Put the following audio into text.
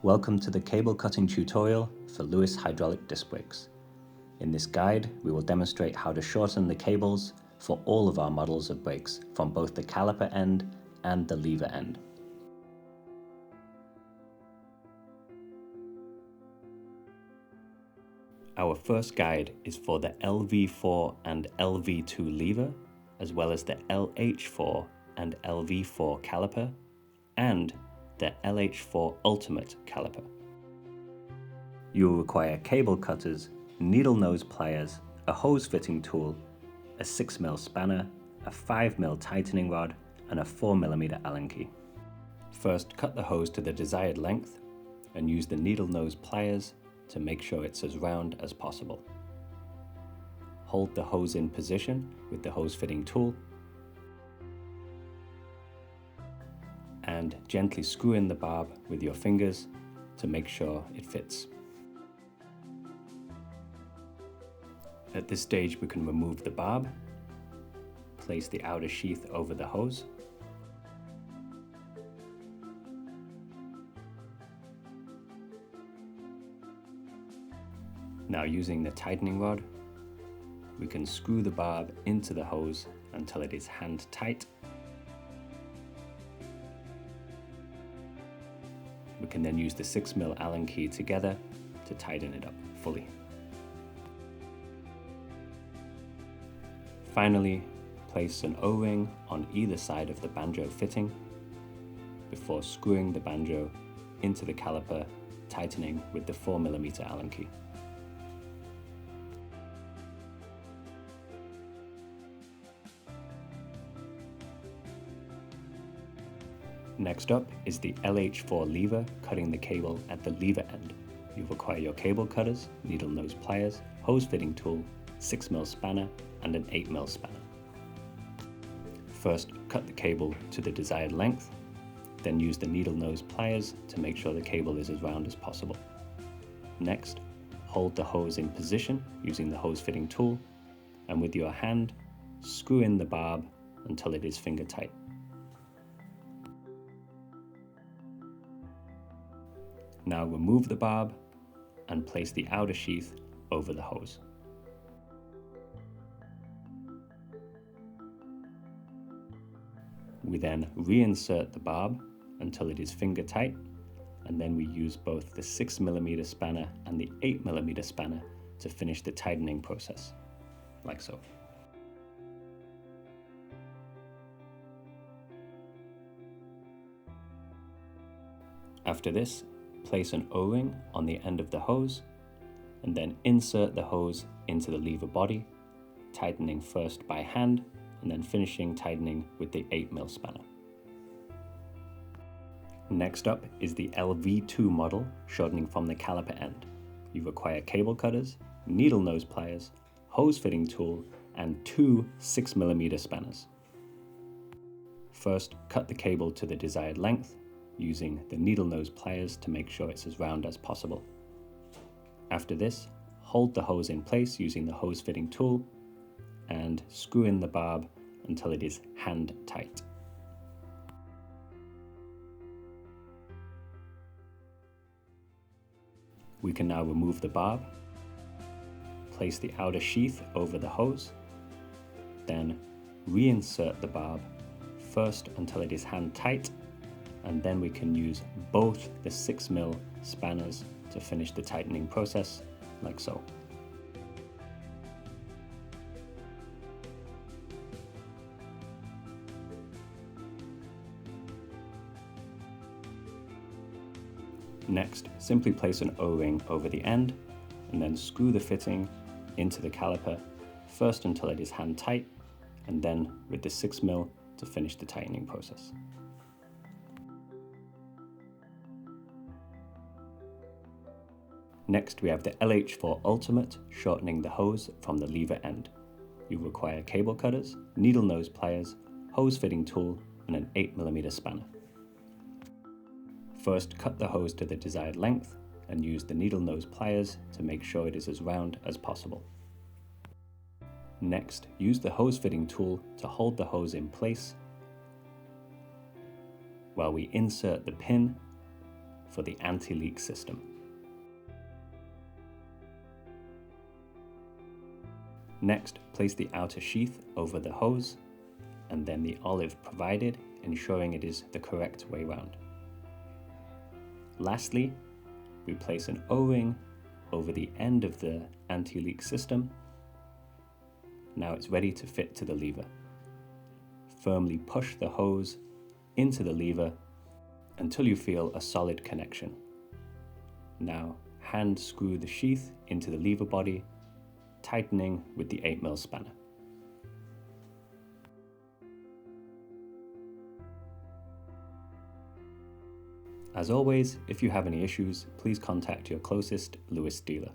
Welcome to the cable cutting tutorial for Lewis hydraulic disc brakes. In this guide, we will demonstrate how to shorten the cables for all of our models of brakes from both the caliper end and the lever end. Our first guide is for the LV4 and LV2 Lever, as well as the LH4 and LV4 Caliper, and the LH4 Ultimate Caliper. You will require cable cutters, needle nose pliers, a hose fitting tool, a 6mm spanner, a 5mm tightening rod, and a 4mm Allen key. First, cut the hose to the desired length and use the needle nose pliers to make sure it's as round as possible. Hold the hose in position with the hose fitting tool and gently screw in the barb with your fingers to make sure it fits. At this stage, we can remove the barb, place the outer sheath over the hose, now using the tightening rod, we can screw the barb into the hose until it is hand tight. We can then use the 6mm Allen key together to tighten it up fully. Finally, place an O-ring on either side of the banjo fitting before screwing the banjo into the caliper, tightening with the 4mm Allen key. Next up is the LH4 lever, cutting the cable at the lever end. You require your cable cutters, needle nose pliers, hose fitting tool, 6mm spanner, and an 8mm spanner. First, cut the cable to the desired length, then use the needle nose pliers to make sure the cable is as round as possible. Next, hold the hose in position using the hose fitting tool, and with your hand, screw in the barb until it is finger tight. Now remove the barb and place the outer sheath over the hose. We then reinsert the barb until it is finger tight, and then we use both the 6mm spanner and the 8mm spanner to finish the tightening process, like so. After this, place an O-ring on the end of the hose, and then insert the hose into the lever body, tightening first by hand, and then finishing tightening with the 8mm spanner. Next up is the LV2 model, shortening from the caliper end. You require cable cutters, needle nose pliers, hose fitting tool, and 2 6mm spanners. First, cut the cable to the desired length, using the needle nose pliers to make sure it's as round as possible. After this, hold the hose in place using the hose fitting tool and screw in the barb until it is hand tight. We can now remove the barb, place the outer sheath over the hose, then reinsert the barb, first until it is hand tight, and then we can use both the 6mm spanners to finish the tightening process, like so. Next, simply place an O-ring over the end, and then screw the fitting into the caliper, first until it is hand tight, and then with the 6mm to finish the tightening process. Next, we have the LH4 Ultimate, shortening the hose from the lever end. You require cable cutters, needle nose pliers, hose fitting tool, and an 8mm spanner. First, cut the hose to the desired length and use the needle nose pliers to make sure it is as round as possible. Next, use the hose fitting tool to hold the hose in place while we insert the pin for the anti-leak system. Next, place the outer sheath over the hose and then the olive provided, ensuring it is the correct way round. Lastly, we place an O-ring over the end of the anti-leak system. Now it's ready to fit to the lever. Firmly push the hose into the lever until you feel a solid connection. Now hand screw the sheath into the lever body, tightening with the 8mm spanner. As always, if you have any issues, please contact your closest Lewis dealer.